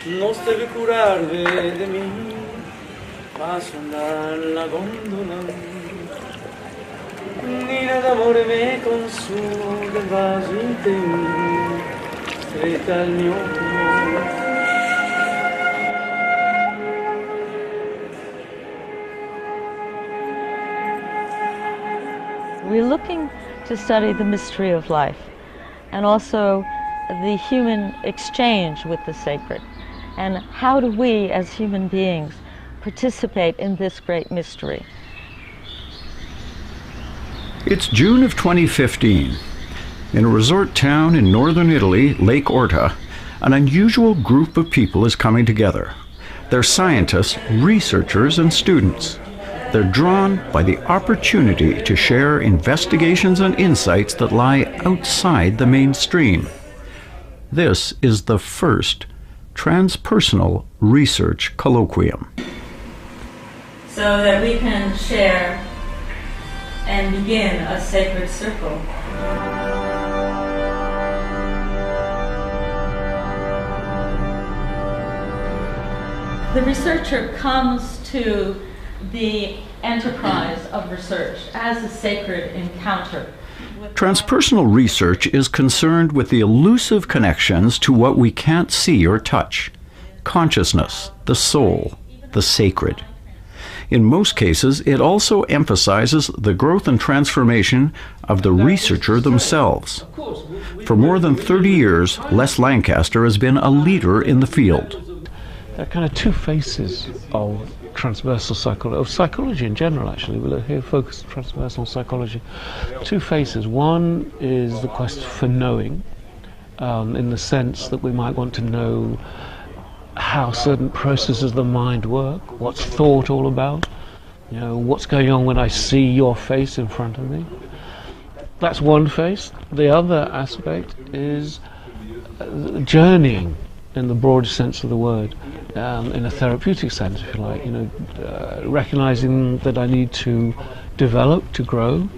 No se debe curarme de mí, paso andar la góndola, ni nada amor me consumo del vaso intento, stretta al mio cuore. We're looking to study the mystery of life and also the human exchange with the sacred. And how do we as human beings participate in this great mystery? It's June of 2015. In a resort town in northern Italy, Lake Orta, an unusual group of people is coming together. They're scientists, researchers, and students. They're drawn by the opportunity to share investigations and insights that lie outside the mainstream. This is the first transpersonal research colloquium. So that we can share and begin a sacred circle. The researcher comes to the enterprise of research as a sacred encounter. Transpersonal research is concerned with the elusive connections to what we can't see or touch: consciousness, the soul, the sacred. In most cases, it also emphasizes the growth and transformation of the researcher themselves. For more than 30 years, Les Lancaster has been a leader in the field. There are kind of two faces of transversal psychology, of psychology in general actually. We'll here focus on transversal psychology. Two faces. One is the quest for knowing, in the sense that we might want to know how certain processes of the mind work, what's thought all about, you know, what's going on when I see your face in front of me. That's one face. The other aspect is journeying in the broadest sense of the word, in a therapeutic sense, if you like, you know, recognizing that I need to develop, to grow.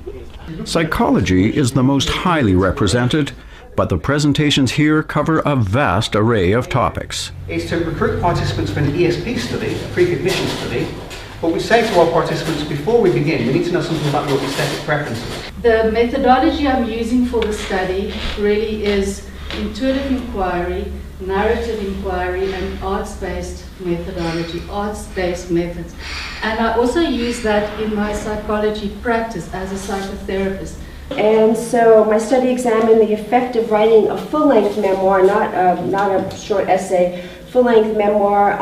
Psychology is the most highly represented, but the presentations here cover a vast array of topics. Is to recruit participants for an ESP study, a precognition study, but we say to our participants before we begin, we need to know something about your aesthetic preferences. The methodology I'm using for the study really is intuitive inquiry, narrative inquiry, and arts-based methodology, arts-based methods. And I also use that in my psychology practice as a psychotherapist. And so my study examined the effect of writing a full-length memoir, not a short essay, full-length memoir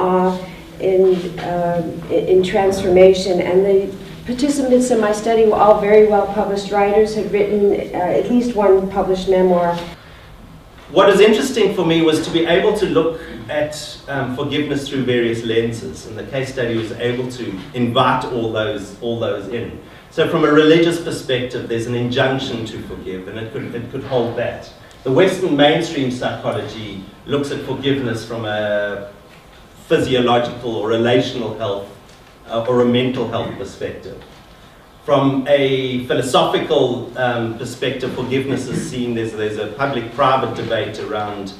in transformation. And the participants in my study were all very well-published writers, had written at least one published memoir. What is interesting for me was to be able to look at forgiveness through various lenses, and the case study was able to invite all those in. So from a religious perspective, there's an injunction to forgive, and it could hold that. The Western mainstream psychology looks at forgiveness from a physiological or relational health or a mental health perspective. From a philosophical perspective, forgiveness is seen, there's a public-private debate around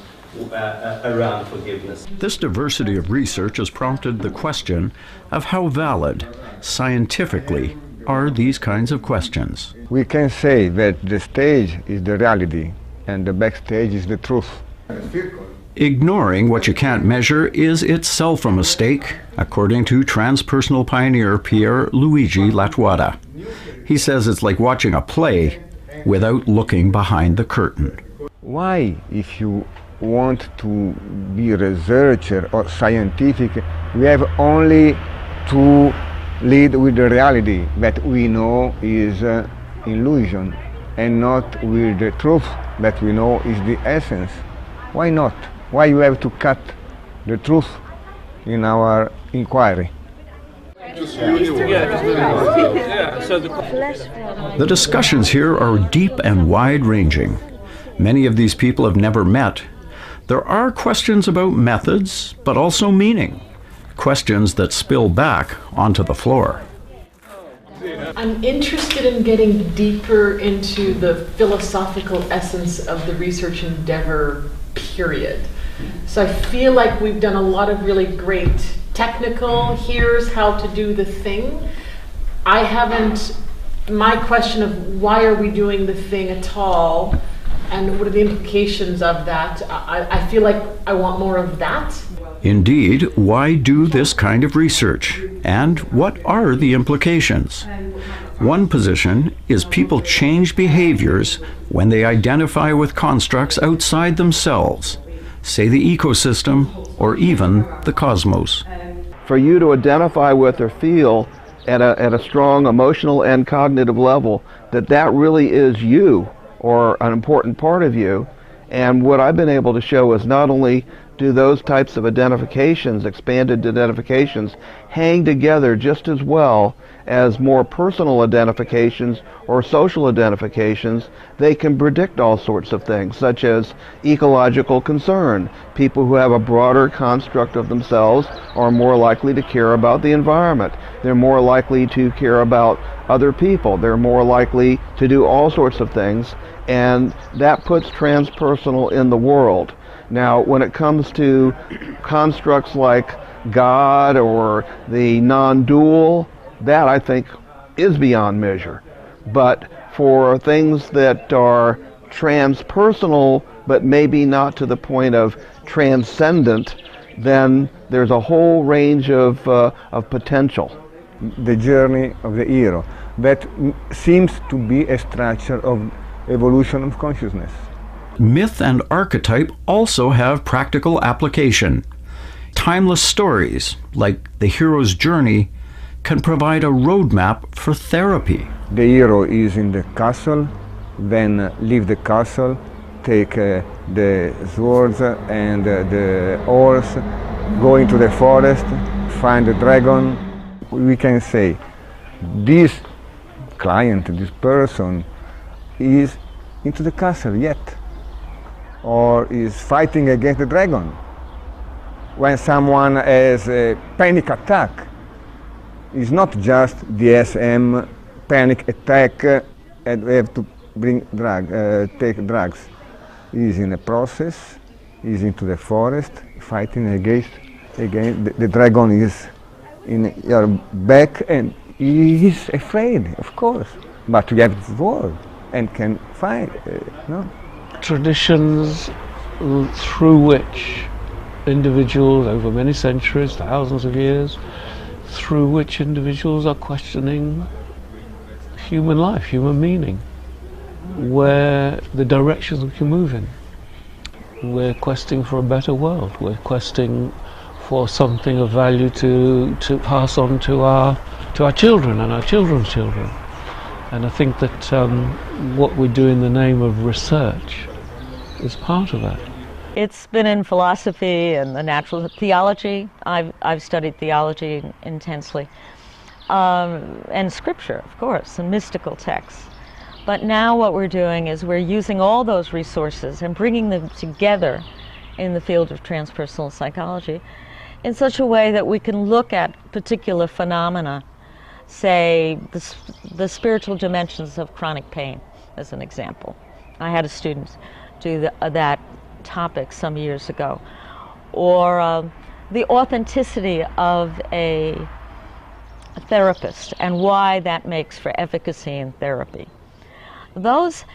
forgiveness. This diversity of research has prompted the question of how valid, scientifically, are these kinds of questions. We can say that the stage is the reality and the backstage is the truth. Ignoring what you can't measure is itself a mistake, according to transpersonal pioneer Pier Luigi Lattuada. He says it's like watching a play without looking behind the curtain. Why, if you want to be a researcher or scientific, we have only to lead with the reality that we know is illusion, and not with the truth that we know is the essence? Why not? Why you have to cut the truth in our inquiry? The discussions here are deep and wide-ranging. Many of these people have never met. There are questions about methods, but also meaning. Questions that spill back onto the floor. I'm interested in getting deeper into the philosophical essence of the research endeavor, period. So I feel like we've done a lot of really great technical, here's how to do the thing. I haven't, my question of why are we doing the thing at all, and what are the implications of that, I feel like I want more of that. Indeed, why do this kind of research? And what are the implications? One position is people change behaviors when they identify with constructs outside themselves, say the ecosystem or even the cosmos. For you to identify with or feel at a strong emotional and cognitive level that that really is you or an important part of you. And what I've been able to show is not only do those types of identifications, expanded identifications, hang together just as well as more personal identifications or social identifications, they can predict all sorts of things, such as ecological concern. People who have a broader construct of themselves are more likely to care about the environment. They're more likely to care about other people. They're more likely to do all sorts of things, and that puts transpersonal in the world. Now, when it comes to constructs like God or the non-dual, that I think is beyond measure. But for things that are transpersonal, but maybe not to the point of transcendent, then there's a whole range of potential. The journey of the hero, that seems to be a structure of evolution of consciousness. Myth and archetype also have practical application. Timeless stories, like the hero's journey, can provide a roadmap for therapy. The hero is in the castle, then leave the castle, take the swords and the horse, go into the forest, find the dragon. We can say this client, this person, is into the castle yet, or is fighting against the dragon. When someone has a panic attack, it's not just DSM panic attack and we have to take drugs. He's in a process, he's into the forest, fighting against the dragon is in your back and he is afraid, of course, but you have the word and can fight. No? Traditions through which individuals over many centuries, thousands of years, through which individuals are questioning human life, human meaning, where the directions we can move in. We're questing for a better world. We're questing for something of value to pass on to our children and our children's children. And I think that what we do in the name of research is part of that. It's been in philosophy and the natural theology. I've studied theology intensely. And scripture, of course, and mystical texts. But now what we're doing is we're using all those resources and bringing them together in the field of transpersonal psychology in such a way that we can look at particular phenomena, say the spiritual dimensions of chronic pain, as an example. I had a student do that topic some years ago. Or the authenticity of a therapist and why that makes for efficacy in therapy. Those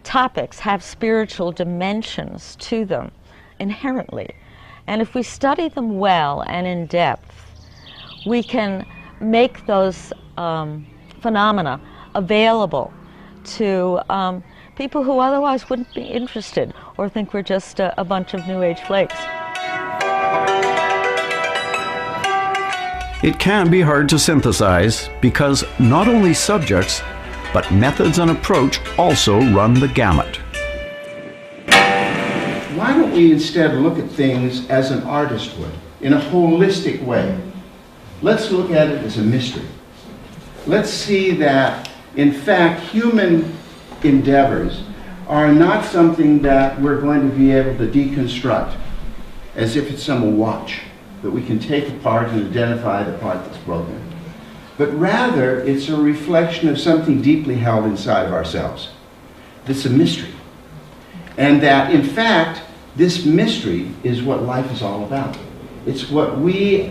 topics have spiritual dimensions to them inherently. And if we study them well and in depth, we can make those phenomena available to people who otherwise wouldn't be interested or think we're just a bunch of New Age flakes. It can be hard to synthesize because not only subjects, but methods and approach also run the gamut. Why don't we instead look at things as an artist would, in a holistic way? Let's look at it as a mystery. Let's see that, in fact, human endeavors are not something that we're going to be able to deconstruct as if it's some watch that we can take apart and identify the part that's broken. But rather, it's a reflection of something deeply held inside of ourselves. It's a mystery. And that, in fact, This mystery is what life is all about. It's what we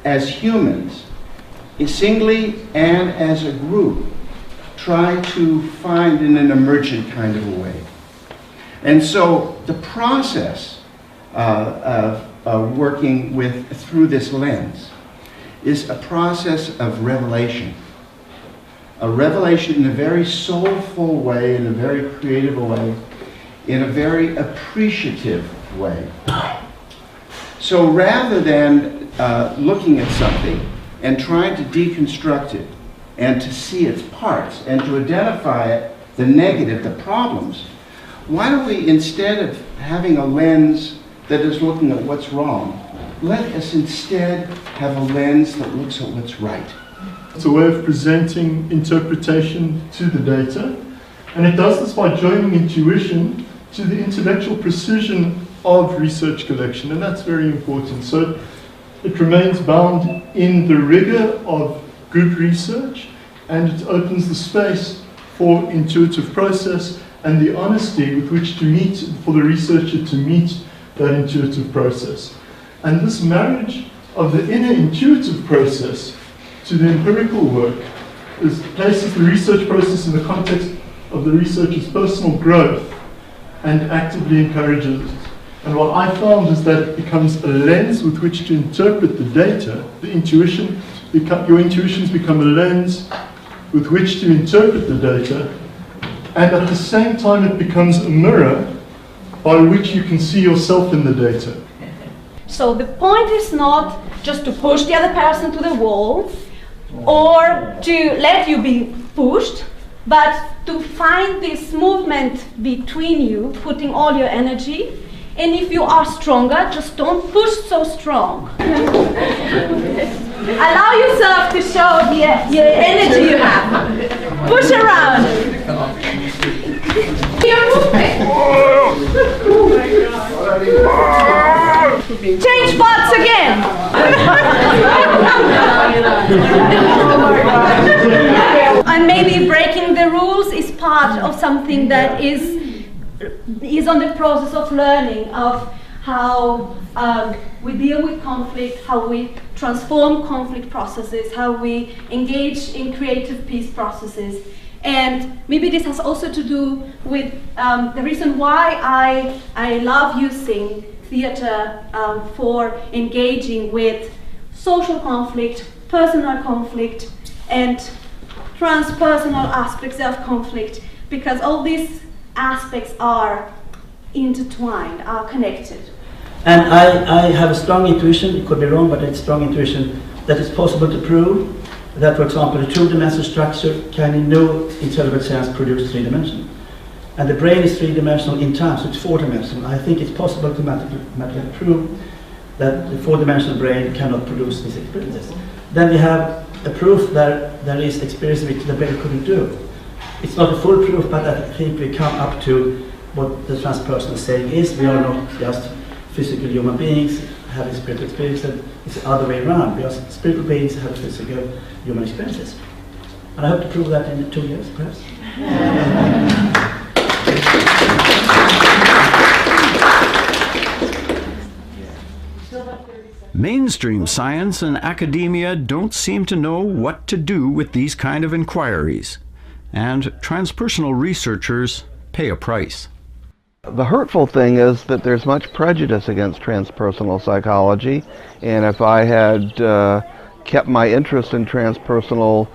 as humans, singly and as a group, try to find in an emergent kind of a way. And so the process of working through this lens is a process of revelation. A revelation in a very soulful way, in a very creative way, in a very appreciative way. So rather than looking at something and trying to deconstruct it and to see its parts and to identify it, the negative, the problems, why don't we, instead of having a lens that is looking at what's wrong, let us instead have a lens that looks at what's right. It's a way of presenting interpretation to the data, and it does this by joining intuition to the intellectual precision of research collection, and that's very important. So it remains bound in the rigor of good research, and it opens the space for intuitive process and the honesty with which to meet, for the researcher to meet that intuitive process. And this marriage of the inner intuitive process to the empirical work places the research process in the context of the researcher's personal growth and actively encourages it. And what I found is that it becomes a lens with which to interpret the data. Your intuitions become a lens with which to interpret the data, and at the same time it becomes a mirror by which you can see yourself in the data. So the point is not just to push the other person to the wall or to let you be pushed, but to find this movement between you, putting all your energy. And if you are stronger, just don't push so strong. Allow yourself to show the energy you have. Push around. Your movement. Change spots again. And maybe breaking the rules is part of something that is on the process of learning of how we deal with conflict, how we transform conflict processes, how we engage in creative peace processes. And maybe this has also to do with the reason why I love using theater for engaging with social conflict, personal conflict, and transpersonal aspects of conflict, because all these aspects are intertwined, are connected. And I have a strong intuition, it could be wrong, but it's strong intuition that it's possible to prove that, for example, a two-dimensional structure can in no intelligible sense produce three-dimensional. And the brain is three-dimensional in time, so it's four-dimensional. I think it's possible to mathematically prove that the four-dimensional brain cannot produce these experiences. Then we have a proof that there is experience which the brain couldn't do. It's not a full proof, but I think we come up to what the transpersonal saying is. We are not just physical human beings having spiritual experiences. It's the other way around. We are spiritual beings have physical human experiences. And I hope to prove that in 2 years, perhaps. Mainstream science and academia don't seem to know what to do with these kind of inquiries, and transpersonal researchers pay a price. The hurtful thing is that there's much prejudice against transpersonal psychology, and if I had kept my interest in transpersonal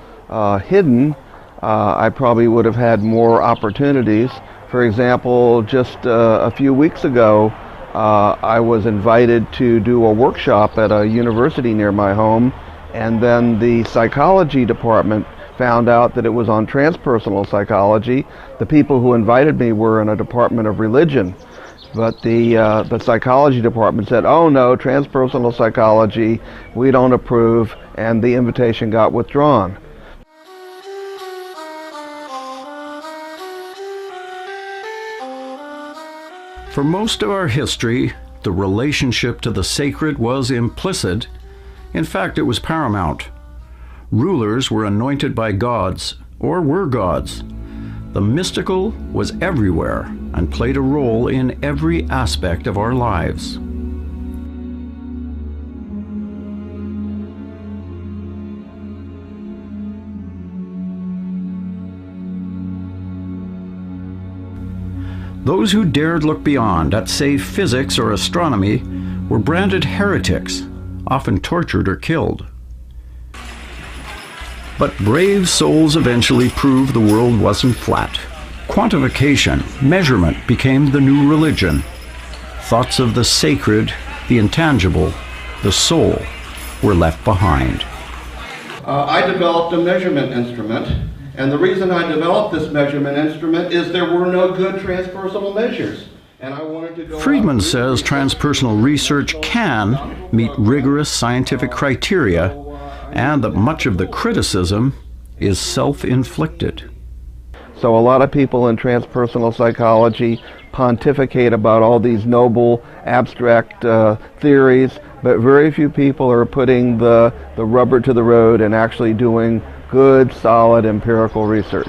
hidden, I probably would have had more opportunities. For example, just a few weeks ago, I was invited to do a workshop at a university near my home, and then the psychology department found out that it was on transpersonal psychology. The people who invited me were in a department of religion, but the psychology department said, "Oh no, transpersonal psychology, we don't approve," and the invitation got withdrawn. For most of our history, the relationship to the sacred was implicit. In fact, it was paramount. Rulers were anointed by gods, or were gods. The mystical was everywhere and played a role in every aspect of our lives. Those who dared look beyond at, say, physics or astronomy were branded heretics, often tortured or killed. But brave souls eventually proved the world wasn't flat. Quantification, measurement became the new religion. Thoughts of the sacred, the intangible, the soul were left behind. I developed a measurement instrument. And the reason I developed this measurement instrument is there were no good transpersonal measures. And I wanted to go Friedman says transpersonal research can meet rigorous scientific criteria, and that much of the criticism is self-inflicted. So a lot of people in transpersonal psychology pontificate about all these noble, abstract theories, but very few people are putting the rubber to the road and actually doing good, solid empirical research.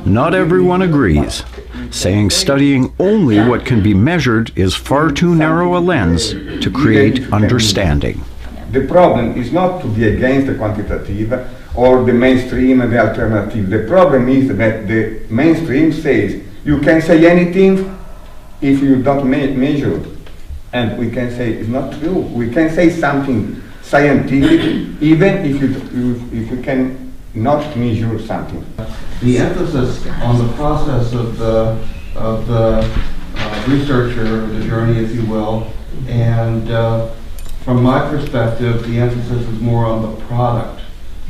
Not everyone agrees, saying studying only what can be measured is far too narrow a lens to create understanding. The problem is not to be against the quantitative or the mainstream and the alternative. The problem is that the mainstream says you can say anything if you don't measure. And we can say it's not true. We can say something scientific even if you can not measure something. The emphasis on the process of the researcher, the journey, if you will, and from my perspective, the emphasis is more on the product,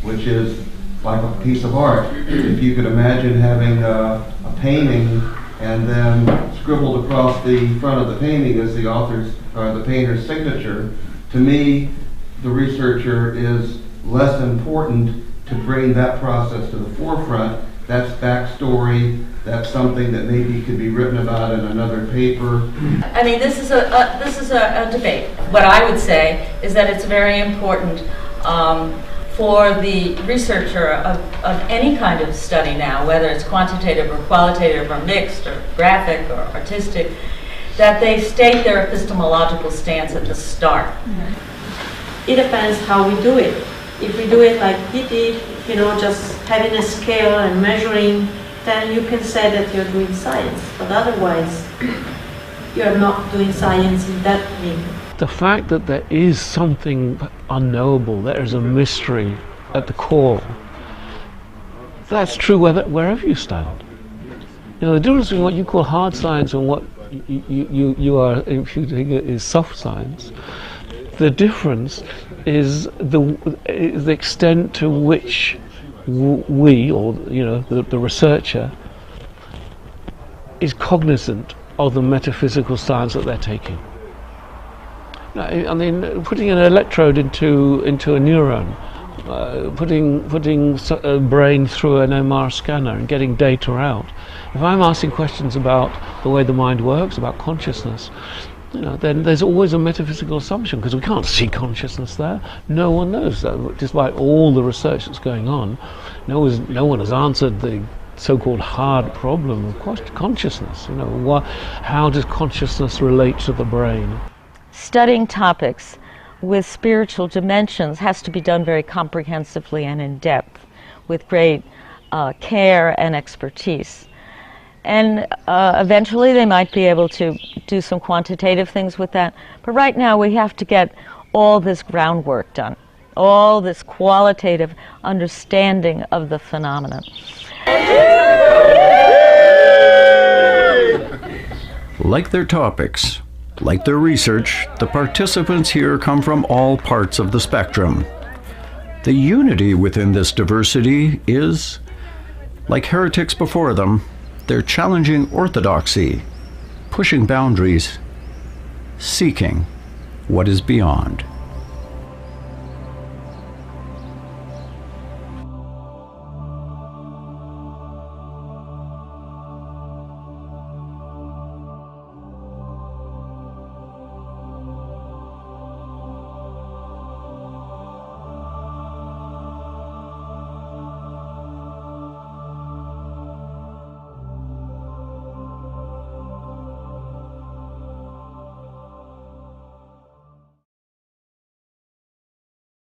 which is like a piece of art. If you could imagine having a painting and then scribbled across the front of the painting is the author's or the painter's signature, to me, the researcher is less important to bring that process to the forefront. That's backstory. That's something that maybe could be written about in another paper. I mean, this is a debate. What I would say is that it's very important for the researcher of any kind of study now, whether it's quantitative or qualitative or mixed or graphic or artistic, that they state their epistemological stance at the start. It depends how we do it. If we do it like he did, you know, just having a scale and measuring, then you can say that you're doing science. But otherwise, you're not doing science in that meaning. The fact that there is something unknowable, there is a mystery at the core, that's true wherever you stand. You know, the difference between what you call hard science and what you are imputing is soft science. The difference is the extent to which we, or you know, the researcher, is cognizant of the metaphysical science that they're taking. I mean, putting an electrode into a neuron, putting a brain through an MR scanner and getting data out. If I'm asking questions about the way the mind works, about consciousness, you know, then there's always a metaphysical assumption because we can't see consciousness there. No one knows that, despite all the research that's going on. No one has answered the so-called hard problem of consciousness. You know, how does consciousness relate to the brain? Studying topics with spiritual dimensions has to be done very comprehensively and in depth, with great care and expertise. And eventually they might be able to do some quantitative things with that. But right now we have to get all this groundwork done, all this qualitative understanding of the phenomenon. Like their topics, like their research, the participants here come from all parts of the spectrum. The unity within this diversity is, like heretics before them, they're challenging orthodoxy, pushing boundaries, seeking what is beyond.